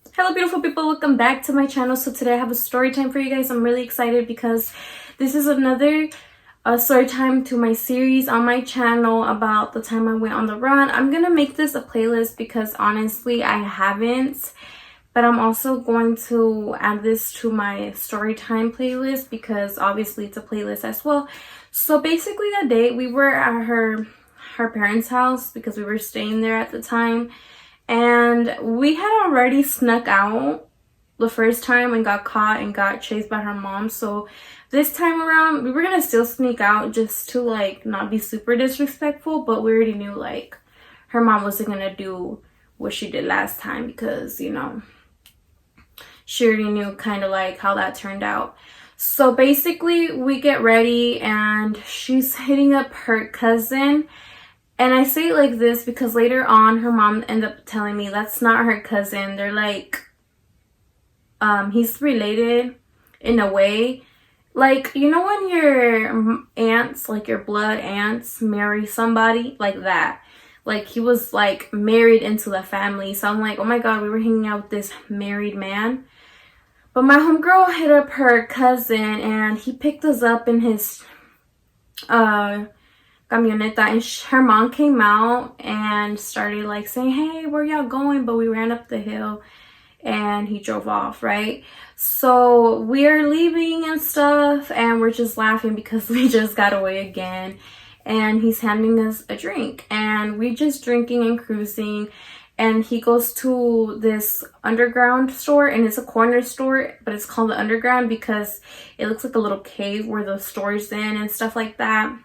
Hello beautiful people, welcome back to my channel. So today I have a story time for you guys. I'm really excited because this is another story time to my series on my channel about the time I went on the run. I'm gonna make this a playlist because honestly I haven't, but I'm also going to add this to my story time playlist because obviously it's a playlist as well. So basically that day we were at her parents' house because we were staying there at the time. And we had already snuck out the first time and got caught and got chased by her mom. So this time around, we were gonna still sneak out just to like not be super disrespectful, but we already knew like her mom wasn't gonna do what she did last time because, you know, she already knew kind of like how that turned out. So basically we get ready and she's hitting up her cousin. And I say it like this because later on her mom ended up telling me that's not her cousin. They're like, he's related in a way. Like, you know when your aunts, like your blood aunts, marry somebody like that. Like he was like married into the family. So I'm like, oh my god, we were hanging out with this married man. But my homegirl hit up her cousin and he picked us up in his camioneta, and her mom came out and started like saying, hey, where y'all going? But we ran up the hill and he drove off, right? So we're leaving and stuff and we're just laughing because we just got away again, and he's handing us a drink and we just drinking and cruising. And he goes to this underground store, and it's a corner store, but it's called the Underground because it looks like a little cave where the store's in and stuff like that.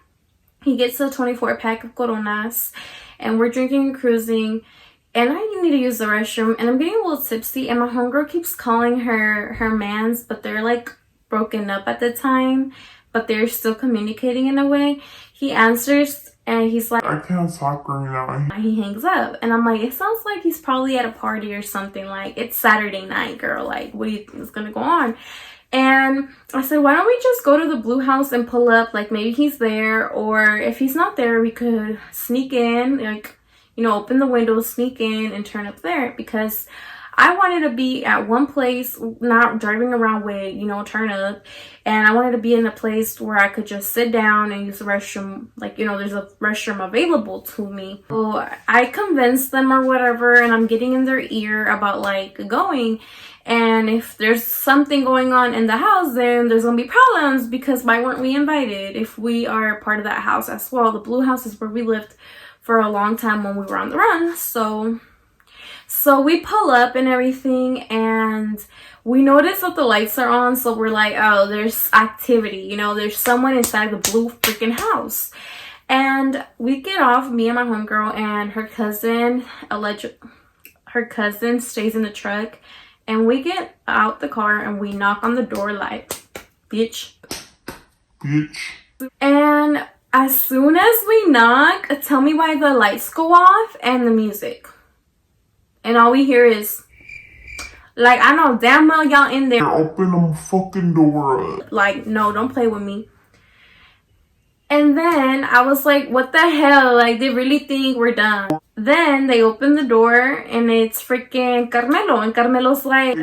He gets a 24-pack of Coronas, and we're drinking and cruising, and I need to use the restroom, and I'm getting a little tipsy, and my homegirl keeps calling her mans, but they're like broken up at the time, but they're still communicating in a way. He answers, and he's like, I can't talk right now. He hangs up, and I'm like, it sounds like he's probably at a party or something. Like, it's Saturday night, girl. Like, what do you think is gonna go on? And I said, why don't we just go to the blue house and pull up? Like, maybe he's there, or if he's not there, we could sneak in, like, you know, open the window, sneak in, and turn up there. Because I wanted to be at one place, not driving around with, you know, turn up. And I wanted to be in a place where I could just sit down and use the restroom. Like, you know, there's a restroom available to me. So I convinced them or whatever, and I'm getting in their ear about, like, going. And if there's something going on in the house, then there's gonna be problems because why weren't we invited if we are part of that house as well? The blue house is where we lived for a long time when we were on the run. So we pull up and everything, and we notice that the lights are on. So we're like, oh, there's activity, you know, there's someone inside the blue freaking house. And we get off, me and my homegirl, and her cousin, her cousin stays in the truck. And we get out the car and we knock on the door like, bitch. And as soon as we knock, tell me why the lights go off and the music. And all we hear is, like, I know damn well y'all in there. Open the fucking door up. Like, no, don't play with me. And then I was like, what the hell? Like, they really think we're done. Then they open the door and it's freaking Carmelo. And Carmelo's like,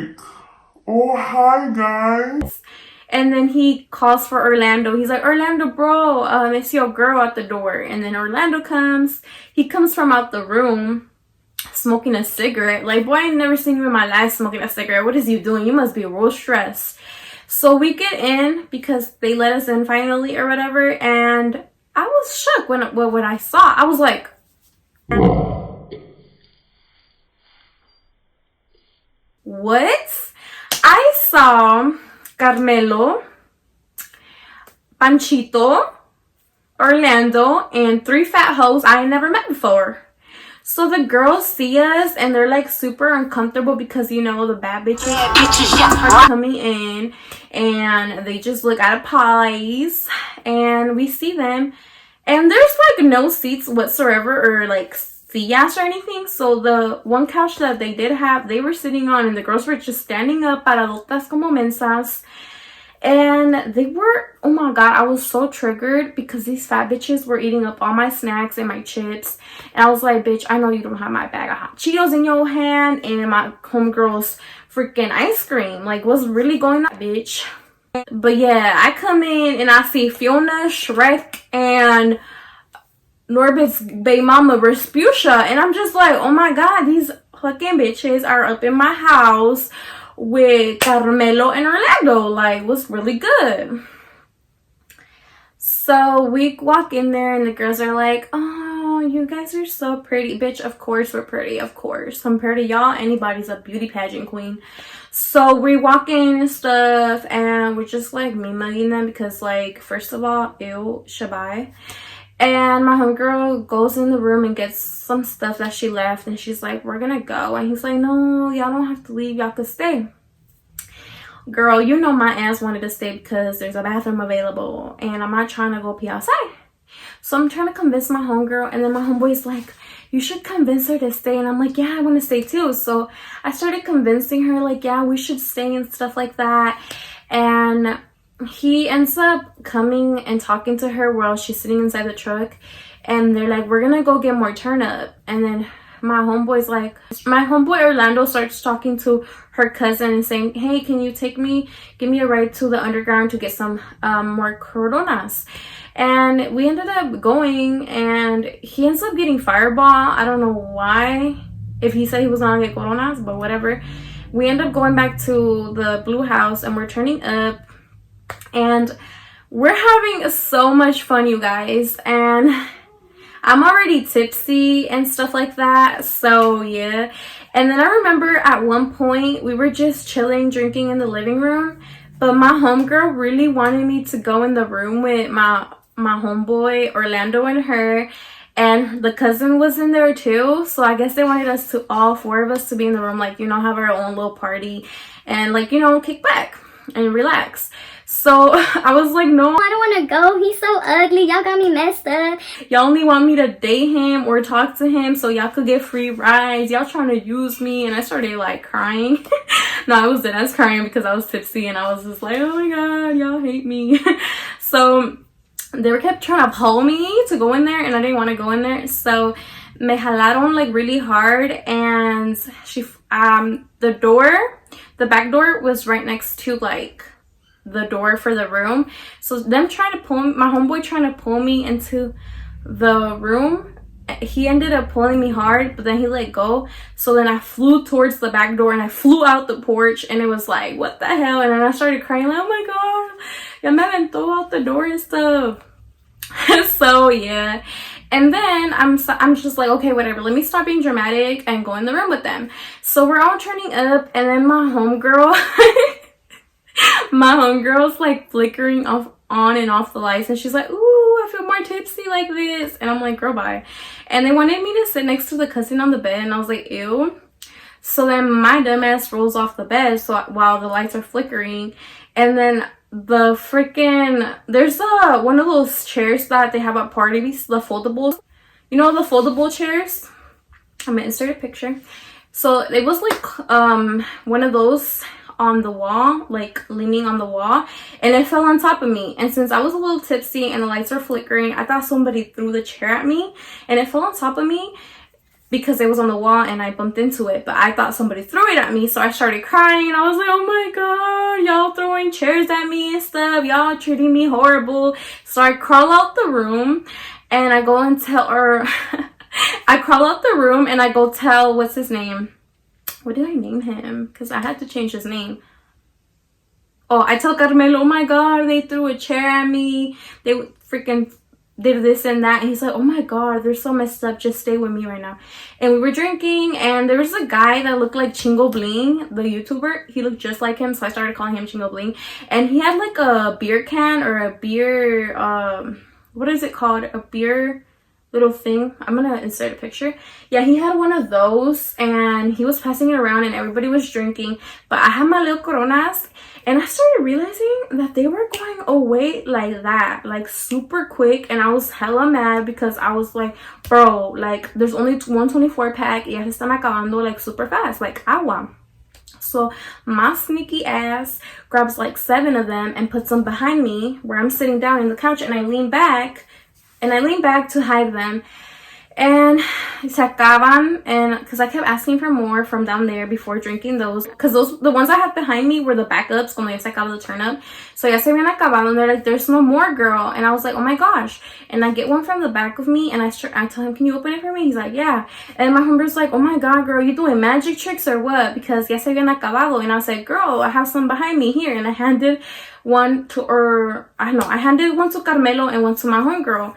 oh, hi, guys. And then he calls for Orlando. He's like, Orlando, bro, it's your girl at the door. And then Orlando comes. He comes from out the room smoking a cigarette. Like, boy, I ain't never seen you in my life smoking a cigarette. What is you doing? You must be real stressed. So we get in because they let us in finally or whatever, and I was shook when I saw. I was like, what? I saw Carmelo, Panchito, Orlando, and 3 fat hoes I ain't never met before. So the girls see us and they're like super uncomfortable because, you know, the bad bitches are coming in and they just look out of pies, and we see them and there's like no seats whatsoever or like sillas or anything. So the one couch that they did have, they were sitting on, and the girls were just standing up, paradotas como mensas. And they were, oh my god, I was so triggered because these fat bitches were eating up all my snacks and my chips. And I was like, bitch, I know you don't have my bag of hot Cheetos in your hand and my homegirl's freaking ice cream. Like, what's really going on, bitch? But yeah, I come in and I see Fiona, Shrek, and Norbit's baby mama, Respucia. And I'm just like, oh my god, these fucking bitches are up in my house with Carmelo and Orlando. Like, what's really good? So we walk in there and the girls are like, oh, you guys are so pretty. Bitch, of course we're pretty, of course. Compared to y'all, anybody's a beauty pageant queen. So we walk in and stuff and we're just like me-mugging them because, like, first of all, ew, shabai. And my homegirl goes in the room and gets some stuff that she left. And she's like, we're gonna go. And he's like, no, y'all don't have to leave. Y'all could stay. Girl, you know my ass wanted to stay because there's a bathroom available. And I'm not trying to go pee outside. So I'm trying to convince my homegirl. And then my homeboy's like, you should convince her to stay. And I'm like, yeah, I want to stay too. So I started convincing her, like, yeah, we should stay and stuff like that. And he ends up coming and talking to her while she's sitting inside the truck, and they're like, we're gonna go get more turnip. And then my homeboy Orlando starts talking to her cousin and saying, hey, can you give me a ride to the underground to get some more coronas. And we ended up going, and he ends up getting fireball. I don't know why, if he said he was gonna get coronas, but whatever. We end up going back to the blue house and we're turning up. And we're having so much fun, you guys. And I'm already tipsy and stuff like that. So, yeah. And then I remember at one point, we were just chilling, drinking in the living room. But my homegirl really wanted me to go in the room with my homeboy, Orlando, and her. And the cousin was in there too. So I guess they wanted us to, all four of us, to be in the room. Like, you know, have our own little party. And, like, you know, kick back and relax. So I was like, no, I don't want to go. He's so ugly. Y'all got me messed up. Y'all only want me to date him or talk to him so y'all could get free rides. Y'all trying to use me. And I started like crying. No, I was dead ass crying because I was tipsy and I was just like, oh my god, y'all hate me. So they kept trying to pull me to go in there and I didn't want to go in there. So me jalaron like really hard, and the back door was right next to like the door for the room. So them trying to pull my homeboy trying to pull me into the room, he ended up pulling me hard, but then he let go. So then I flew towards the back door and I flew out the porch, and it was like, what the hell? And then I started crying like, oh my god, ya me aventó out the door and stuff. So yeah. And then I'm just like, okay, whatever, let me stop being dramatic and go in the room with them. So we're all turning up, and then my homegirl's like flickering on and off the lights, and she's like, ooh, I feel more tipsy like this. And I'm like, girl, bye. And they wanted me to sit next to the cousin on the bed, and I was like, ew. So then my dumbass rolls off the bed while the lights are flickering, and then the freaking, there's one of those chairs that they have at parties, the foldables, you know, the foldable chairs. I'm gonna insert a picture. So it was like one of those on the wall, like leaning on the wall, and it fell on top of me. And since I was a little tipsy and the lights were flickering, I thought somebody threw the chair at me, and it fell on top of me because it was on the wall and I bumped into it. But I thought somebody threw it at me, so I started crying and I was like, oh my god, y'all throwing chairs at me and stuff, y'all treating me horrible. So I crawl out the room and I go and tell her I crawl out the room and I go tell, what's his name? What did I name him? Because I had to change his name. Oh, I tell Carmelo, oh my god, they threw a chair at me. They freaking did this and that. And he's like, oh my god, they're so messed up. Just stay with me right now. And we were drinking, and there was a guy that looked like Chingo Bling, the YouTuber. He looked just like him, so I started calling him Chingo Bling. And he had like a beer can or a beer, what is it called? A beer little thing. I'm gonna insert a picture. Yeah, he had one of those and he was passing it around and everybody was drinking, but I had my little coronas, and I started realizing that they were going away like that, like super quick. And I was hella mad because I was like, bro, like there's only 124 pack, ya se están acabando like super fast, like agua. So my sneaky ass grabs like 7 of them and puts them behind me where I'm sitting down in the couch, and I lean back to hide them. And se acaban, and because I kept asking for more from down there before drinking those, because the ones I had behind me were the backups, como ya se acaba the turn up. So ya se habían acabado, and they're like, there's no more, girl. And I was like, oh my gosh. And I get one from the back of me, and I tell him, can you open it for me? He's like, yeah. And my homegirl's like, oh my god, girl, you doing magic tricks or what? Because ya se habían acabado. And I was like, girl, I have some behind me here. And I handed one to Carmelo and one to my homegirl.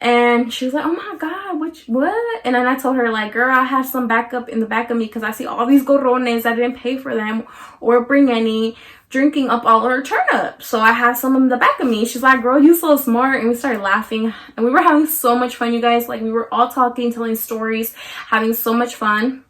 And she was like, oh my god, what? And then I told her, like, girl, I have some backup in the back of me because I see all these gorrones. I didn't pay for them or bring any, drinking up all her turnips. So I have some in the back of me. She's like, girl, you so smart. And we started laughing. And we were having so much fun, you guys. Like, we were all talking, telling stories, having so much fun.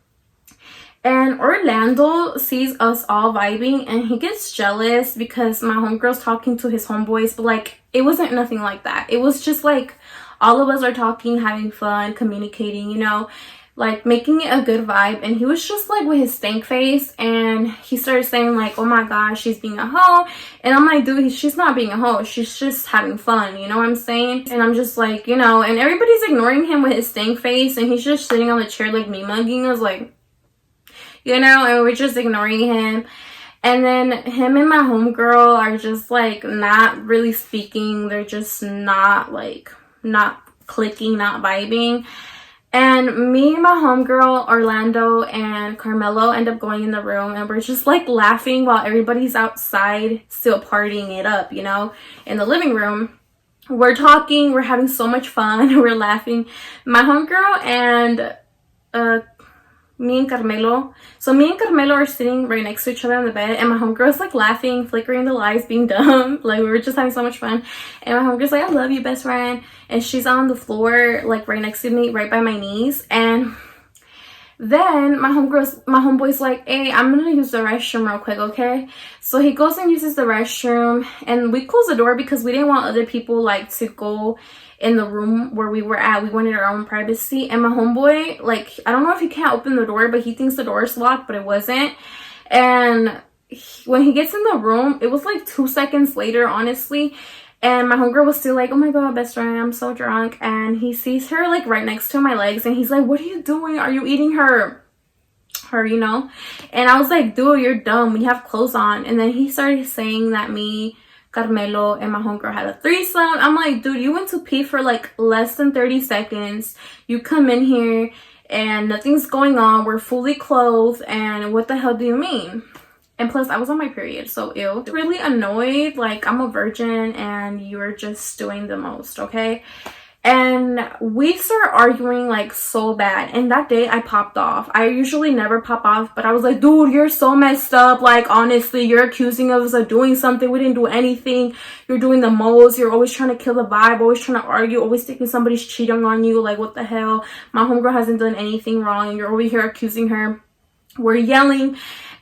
And Orlando sees us all vibing, and he gets jealous because my homegirl's talking to his homeboys. But, like, it wasn't nothing like that. It was just, like, all of us are talking, having fun, communicating, you know, like making it a good vibe. And he was just like with his stank face, and he started saying like, oh my gosh, she's being a hoe. And I'm like, dude, she's not being a hoe, she's just having fun, you know what I'm saying? And I'm just like, you know, and everybody's ignoring him with his stank face, and he's just sitting on the chair like me mugging us, like, you know, and we're just ignoring him. And then him and my homegirl are just like not really speaking. They're just not clicking, not vibing. And me, my homegirl, Orlando, and Carmelo end up going in the room, and we're just like laughing while everybody's outside still partying it up, you know, in the living room. We're talking, we're having so much fun, we're laughing. My homegirl and me and Carmelo are sitting right next to each other on the bed, and my homegirl's like laughing, flickering the lights, being dumb. Like, we were just having so much fun. And my homegirl's like, I love you, best friend. And she's on the floor, like right next to me, right by my knees. And then my homeboy's like, hey, I'm gonna use the restroom real quick, okay? So he goes and uses the restroom, and we close the door because we didn't want other people like to go in the room where we were at. We wanted our own privacy. And my homeboy, like, I don't know if he can't open the door, but he thinks the door is locked, but it wasn't. And when he gets in the room, it was like 2 seconds later, honestly. And my homegirl was still like, oh my god, best friend, I'm so drunk. And he sees her like right next to my legs, and he's like, what are you doing? Are you eating her, you know? And I was like, dude, you're dumb, we have clothes on. And then he started saying that me, Carmelo, and my homegirl had a threesome. I'm like, dude, you went to pee for like less than 30 seconds. You come in here and nothing's going on. We're fully clothed, and what the hell do you mean? And plus, I was on my period, so ew. Really annoyed, like, I'm a virgin and you're just doing the most, okay? And we started arguing like so bad, and that day I popped off. I usually never pop off, but I was like, dude, you're so messed up. Like, honestly, you're accusing us of doing something. We didn't do anything. You're doing the most. You're always trying to kill the vibe, always trying to argue, always thinking somebody's cheating on you. Like, what the hell? My homegirl hasn't done anything wrong, and you're over here accusing her. We're yelling,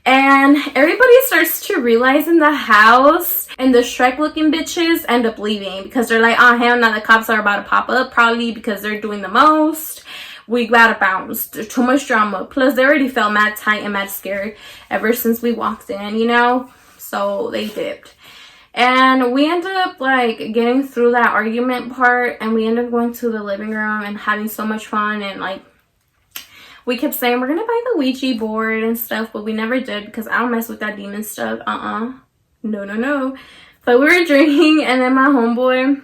and everybody starts to realize in the house, and the Shrek looking bitches end up leaving because they're like, oh hell, now the cops are about to pop up, probably because they're doing the most. We gotta bounce. There's too much drama. Plus, they already felt mad tight and mad scared ever since we walked in, you know? So they dipped. And we ended up like getting through that argument part, and we ended up going to the living room and having so much fun. And like, we kept saying we're gonna buy the Ouija board and stuff, but we never did because I don't mess with that demon stuff. No. But we were drinking, and then my homeboy,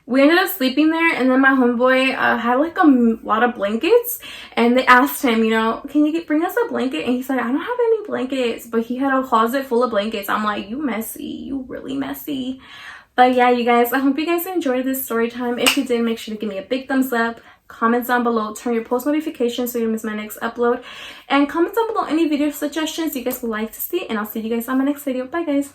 we ended up sleeping there, and then my homeboy had like a lot of blankets, and they asked him, you know, can you bring us a blanket? And he's like, I don't have any blankets, but he had a closet full of blankets. I'm like, you messy, you really messy. But yeah, you guys, I hope you guys enjoyed this story time. If you did, make sure to give me a big thumbs up. Comments down below, turn your post notifications so you don't miss my next upload, and comment down below any video suggestions you guys would like to see, and I'll see you guys on my next video. Bye guys.